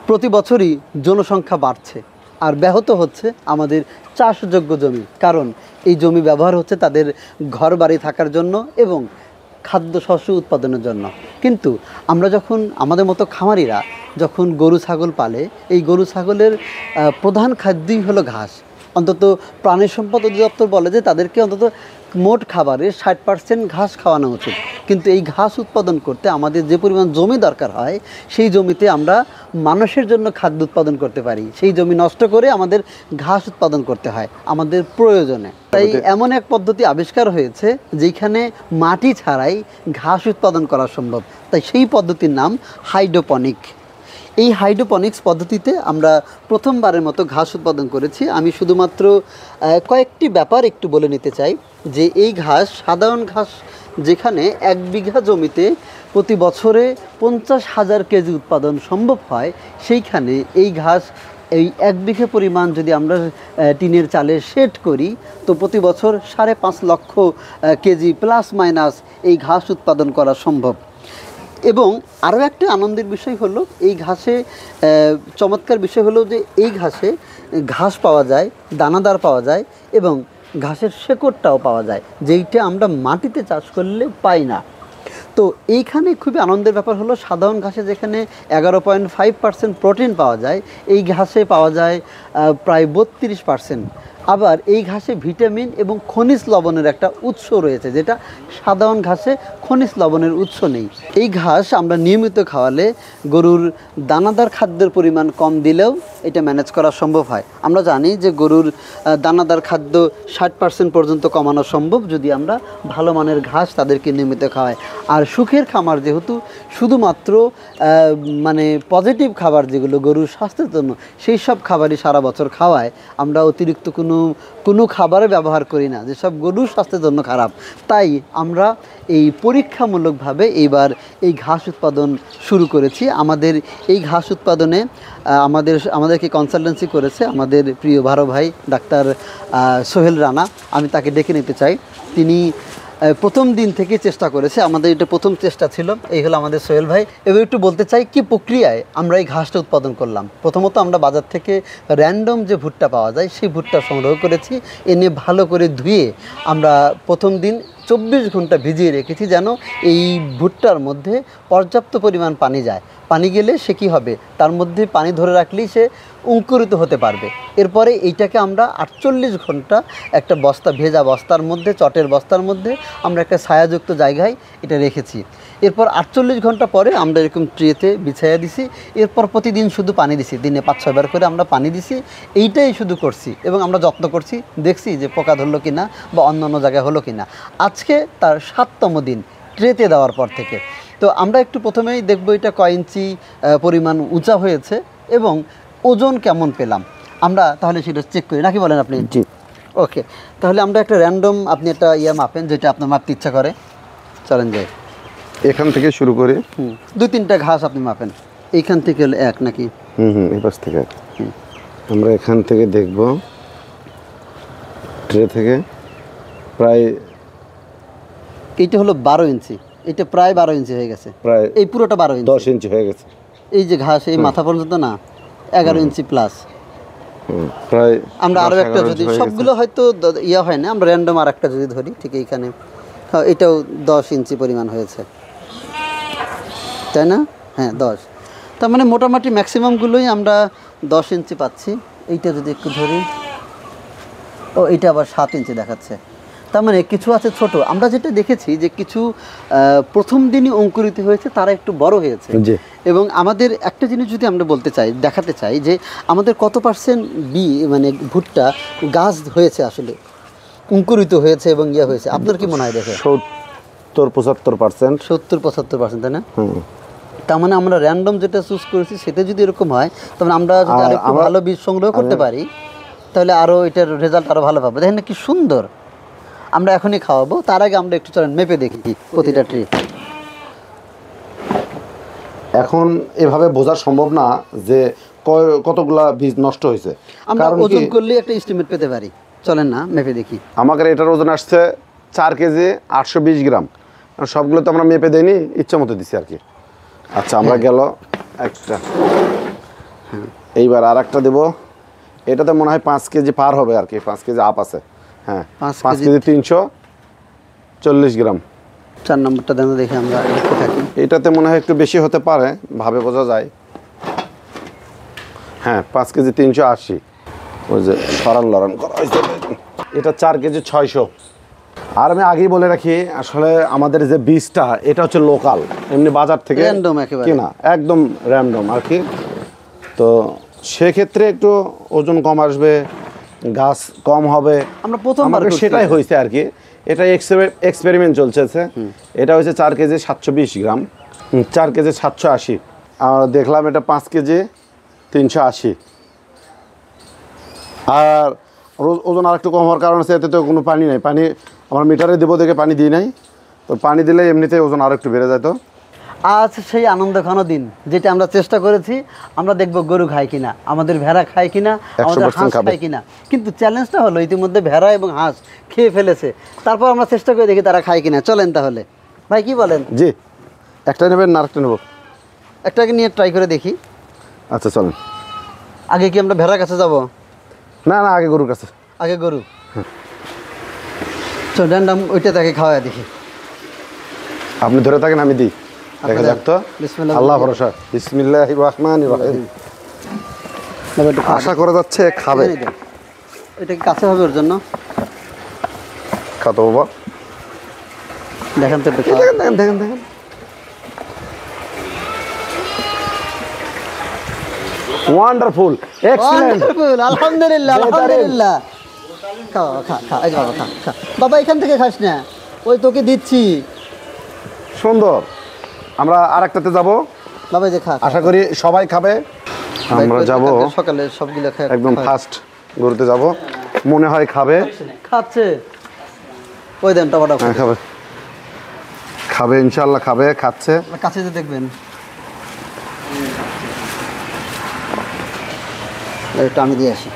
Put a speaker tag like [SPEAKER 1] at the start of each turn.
[SPEAKER 1] প্রতি বছরই জনসংখ্যা বাড়ছে আর ব্যাহত হচ্ছে আমাদের চাষযোগ্য জমি, কারণ এই জমি ব্যবহার হচ্ছে তাদের ঘর বাড়ি থাকার জন্য এবং খাদ্যশস্য উৎপাদনের জন্য। কিন্তু আমরা যখন আমাদের মতো খামারিরা যখন গরু ছাগল পালে, এই গরু ছাগলের প্রধান খাদ্যই হলো ঘাস। অন্তত প্রাণী সম্পদ অধিদপ্তর বলে যে তাদেরকে অন্তত মোট খাবারের 60% ঘাস খাওয়ানো উচিত। কিন্তু এই ঘাস উৎপাদন করতে আমাদের যে পরিমাণ জমি দরকার হয়, সেই জমিতে আমরা মানুষের জন্য খাদ্য উৎপাদন করতে পারি, সেই জমি নষ্ট করে আমাদের ঘাস উৎপাদন করতে হয় আমাদের প্রয়োজনে। তাই এমন এক পদ্ধতি আবিষ্কার হয়েছে যেখানে মাটি ছাড়াই ঘাস উৎপাদন করা সম্ভব। তাই সেই পদ্ধতির নাম হাইড্রোপনিক। এই হাইড্রোপনিক্স পদ্ধতিতে আমরা প্রথমবারের মতো ঘাস উৎপাদন করেছি। আমি শুধুমাত্র কয়েকটি ব্যাপার একটু বলে নিতে চাই যে এই ঘাস সাধারণ ঘাস যেখানে 1 বিঘা জমিতে প্রতি বছরে 50,000 কেজি উৎপাদন সম্ভব হয়, সেইখানে এই ঘাস এই 1 বিঘা পরিমাণ যদি আমরা টিনের চালে শেড করি তো প্রতি বছর 5.5 লক্ষ কেজি প্লাস মাইনাস এই ঘাস উৎপাদন করা সম্ভব। এবং আরও একটা আনন্দের বিষয় হলো এই ঘাসে চমৎকার বিষয় হলো যে এই ঘাসে ঘাস পাওয়া যায়, দানাদার পাওয়া যায় এবং ঘাসের শেকড়টাও পাওয়া যায়, যেইটা আমরা মাটিতে চাষ করলে পাই না। তো এইখানে খুবই আনন্দের ব্যাপার হলো সাধারণ ঘাসে যেখানে 11.5% প্রোটিন পাওয়া যায়, এই ঘাসে পাওয়া যায় প্রায় 32%। আবার এই ঘাসে ভিটামিন এবং খনিজ লবণের একটা উৎস রয়েছে, যেটা সাধারণ ঘাসে খনিজ লবণের উৎস নেই। এই ঘাস আমরা নিয়মিত খাওয়ালে গরুর দানাদার খাদ্যের পরিমাণ কম দিলেও এটা ম্যানেজ করা সম্ভব হয়। আমরা জানি যে গরুর দানাদার খাদ্য 60% পর্যন্ত কমানো সম্ভব যদি আমরা ভালো মানের ঘাস তাদেরকে নিয়মিত খাওয়াই। আর সুখের খামার যেহেতু শুধুমাত্র মানে পজিটিভ খাবার যেগুলো গরুর স্বাস্থ্যের জন্য, সেই সব খাবারই সারা বছর খাওয়ায়। আমরা অতিরিক্ত কোনো খাবারে ব্যবহার করি না যেসব গরুর স্বাস্থ্যের জন্য খারাপ। তাই আমরা এই পরীক্ষামূলকভাবে এইবার এই ঘাস উৎপাদন শুরু করেছি। আমাদের এই ঘাস উৎপাদনে আমাদেরকে কনসালটেন্সি করেছে আমাদের প্রিয় ভারো ভাই ডাক্তার সোহেল রানা। আমি তাকে ডেকে নিতে চাই। তিনি প্রথম দিন থেকে চেষ্টা করেছে, আমাদের এটা প্রথম চেষ্টা ছিল। এই হলো আমাদের সোহেল ভাই। এবার একটু বলতে চাই কি প্রক্রিয়ায় আমরা এই ঘাসটা উৎপাদন করলাম। প্রথমত আমরা বাজার থেকে র্যান্ডম যে ভুট্টা পাওয়া যায় সেই ভুট্টা সংগ্রহ করেছি, এনে ভালো করে ধুয়ে আমরা প্রথম দিন 24 ঘন্টা ভিজিয়ে রেখেছি যেন এই ভুট্টার মধ্যে পর্যাপ্ত পরিমাণ পানি যায়। পানি গেলে সে কী হবে, তার মধ্যে পানি ধরে রাখলেই সে অঙ্কুরিত হতে পারবে। এরপরে এইটাকে আমরা 48 ঘন্টা একটা বস্তা, ভেজা বস্তার মধ্যে, চটের বস্তার মধ্যে আমরা একটা ছায়াযুক্ত জায়গায় এটা রেখেছি। এরপর 48 ঘন্টা পরে আমরা এরকম ট্রেতে বিছাইয়া দিছি। এরপর প্রতিদিন শুধু পানি দিছি, দিনে 5-6 বার করে আমরা পানি দিছি। এইটাই শুধু করছি এবং আমরা যত্ন করছি, দেখছি যে পোকা ধরলো কিনা বা অন্য জায়গায় হলো কিনা। আজকে তার 7তম দিন ট্রেতে দেওয়ার পর থেকে। তো আমরা একটু প্রথমেই দেখব এটা কয় ইঞ্চি পরিমাণ উঁচা হয়েছে এবং ওজন কেমন পেলাম আমরা, তাহলে সেটা চেক করি নাকি বলেন আপনি?
[SPEAKER 2] জি,
[SPEAKER 1] ওকে। তাহলে আমরা একটা র্যান্ডম, আপনি একটা মাপেন যেটা আপনার মাপতে ইচ্ছা করে। চলেন যাই,
[SPEAKER 2] এখান থেকে শুরু করি।
[SPEAKER 1] 2-3টা ঘাস আপনি মাপেন। এইখান থেকে হলো 1 নাকি?
[SPEAKER 2] এই পাশ থেকে আমরা এখান থেকে দেখব ট্রে থেকে প্রায়
[SPEAKER 1] এইটা হলো 12 ইঞ্চি। এটা প্রায় 12 ইঞ্চি হয়ে গেছে,
[SPEAKER 2] প্রায়
[SPEAKER 1] এই পুরোটা 12 ইঞ্চি,
[SPEAKER 2] 10 ইঞ্চি হয়ে গেছে।
[SPEAKER 1] এই যে ঘাস এই মাথা পর্যন্ত না 11 ইঞ্চি প্লাস।
[SPEAKER 2] প্রায়
[SPEAKER 1] আমরা আরও একটা যদি, সবগুলো হয়তো হয় না, আমরা র্যান্ডম আর একটা যদি ধরি, ঠিক এইখানে এটাও 10 ইঞ্চি পরিমাণ হয়েছে, তাই না? হ্যাঁ 10। তার মানে মোটামুটি ম্যাক্সিমামগুলোই আমরা 10 ইঞ্চি পাচ্ছি। এইটা যদি একটু ধরি, ও এইটা আবার 7 ইঞ্চি দেখাচ্ছে। তার মানে কিছু আছে ছোট। আমরা যেটা দেখেছি যে কিছু প্রথম দিনই অঙ্কুরিত হয়েছে, তারা একটু বড় হয়েছে। এবং আমাদের একটা জিনিস যদি আমরা বলতে চাই, দেখাতে চাই যে আমাদের কত পার্সেন্ট মানে ভুট্টা গাছ হয়েছে, আসলে অঙ্কুরিত হয়েছে এবং হয়েছে, আপনার কি মনে হয়? দেখে
[SPEAKER 2] 70-75%।
[SPEAKER 1] 70-75%, তাই না? তার মানে আমরা র্যান্ডম যেটা চুজ করেছি সেটা যদি এরকম হয়, তাহলে আমরা যদি আরেকটু ভালো বীজ সংগ্রহ করতে পারি তাহলে আরও এটার রেজাল্ট আরও ভালো পাবো। দেখেন না কি সুন্দর। আমরা এখনই খাওয়াবো, তার আগে আমরা একটু চলেন মেপে দেখি প্রতিটা ট্রি।
[SPEAKER 2] এখন এভাবে বোঝা সম্ভব না যে কতগুলা বীজ নষ্ট হয়েছে।
[SPEAKER 1] আমরা ওজন করলে একটা এস্টিমেট পেতে পারি। চলেন না মেপে দেখি।
[SPEAKER 2] আমাদের এটার ওজন আসছে 4 কেজি 820 গ্রাম। সবগুলো তো আমরা মেপে দেইনি, ইচ্ছা মতো দিছি আর কি। আচ্ছা, আমরা গেল একটা এইবার আর একটা দেবো, এটাতে মনে হয় 5 কেজি পার হবে আর কি, 5 কেজি আপ আছে। হ্যাঁ, 5 কেজি 340 গ্রাম।
[SPEAKER 1] 4 নম্বরটা দেন দেখি আমরা দেখতে থাকি।
[SPEAKER 2] এটাতে মনে হয় একটু বেশি হতে পারে, ভাবে বোঝা যায়। হ্যাঁ, 5 কেজি 380। ওই যে সরান লড়ান করা হয়েছে। এটা 4 কেজি 600। আর আমি আগেই বলে রাখি, আসলে আমাদের যে বীজটা এটা হচ্ছে লোকাল, এমনি বাজার থেকে
[SPEAKER 1] Random একেবারে।
[SPEAKER 2] কেনা, একদম র্যান্ডম আর কি। তো সেক্ষেত্রে একটু ওজন কম আসবে, গাছ কম হবে।
[SPEAKER 1] আমরা প্রথমবার
[SPEAKER 2] আমাদের
[SPEAKER 1] করছি
[SPEAKER 2] সেটাই
[SPEAKER 1] এটা।
[SPEAKER 2] হয়েছে আর কি। এটা এক্সপেরিমেন্ট চলছে। এটা হচ্ছে 4 কেজি 720 গ্রাম, 4 কেজি 780। আর দেখলাম এটা 5 কেজি 380। আর ওজন আর একটু কম হওয়ার কারণ আছে, এতে তো কোনো পানি নাই। পানি আমরা মিটারে দেবো দেখে পানি দিই নাই, তো পানি দিলে এমনিতে ওজন আরও একটু বেড়ে যেত।
[SPEAKER 1] আজ সেই আনন্দ ঘন দিন, যেটা আমরা চেষ্টা করেছি। আমরা দেখব গরু খায় কিনা, আমাদের ভেড়া খায় কিনা, আমাদের
[SPEAKER 2] 100%
[SPEAKER 1] হাঁস
[SPEAKER 2] খাবে।
[SPEAKER 1] খায় কিনা। কিন্তু চ্যালেঞ্জটা হলো ইতিমধ্যে ভেড়া এবং হাঁস খেয়ে ফেলেছে, তারপর আমরা চেষ্টা করে দেখি তারা খায় কিনা। চলেন তাহলে ভাই, কি বলেন?
[SPEAKER 2] জি, একটা নেবেন না আরেকটা নেবো?
[SPEAKER 1] একটাকে নিয়ে ট্রাই করে দেখি।
[SPEAKER 2] আচ্ছা চলেন।
[SPEAKER 1] আগে কি আমরা ভেড়ার কাছে যাব?
[SPEAKER 2] না না, আগে গরুর কাছে।
[SPEAKER 1] আগে গরু। চল ড্যান্ডাম ওইটা তাকে খাওয়াই দেখি।
[SPEAKER 2] আপনি ধরে থাকেন, আমি দিই, দেখা যাক তো।
[SPEAKER 1] বিসমিল্লাহ।
[SPEAKER 2] আল্লাহ ভরসা। বিসমিল্লাহির রহমানির রহিম।
[SPEAKER 1] এবার একটু
[SPEAKER 2] আশা করে যাচ্ছে খাবে।
[SPEAKER 1] এনে দেন। এটা কি কাছে হবে ওর জন্য?
[SPEAKER 2] খাতো বাবা,
[SPEAKER 1] দেখেন তো একটু খাওয়া।
[SPEAKER 2] দেখেন দেখেন দেখেন দেখেন। Wonderful, excellent.
[SPEAKER 1] Wonderful, আলহামদুলিল্লাহ, আলহামদুলিল্লাহ। খাও, খা খা, এই যে বাবা খা খা। বাবা এখান থেকে খাস না, ওই তোকে দিচ্ছি।
[SPEAKER 2] সুন্দর। আমরা আরেকটাতে যাব,
[SPEAKER 1] বাবা এই যে খা খা।
[SPEAKER 2] আশা করি সবাই খাবে। আমরা যাব
[SPEAKER 1] সকালে সবগুলো খাই
[SPEAKER 2] একদম ফার্স্ট গরুতে যাব, মনে হয় খাবে।
[SPEAKER 1] খাচ্ছে। ওই দেন টমাটো।
[SPEAKER 2] হ্যাঁ খাবে, খাবে ইনশাল্লাহ, খাবে, খাচ্ছে।
[SPEAKER 1] কাছে যে দেখবেন। একটু আমি দিয়ে আসি।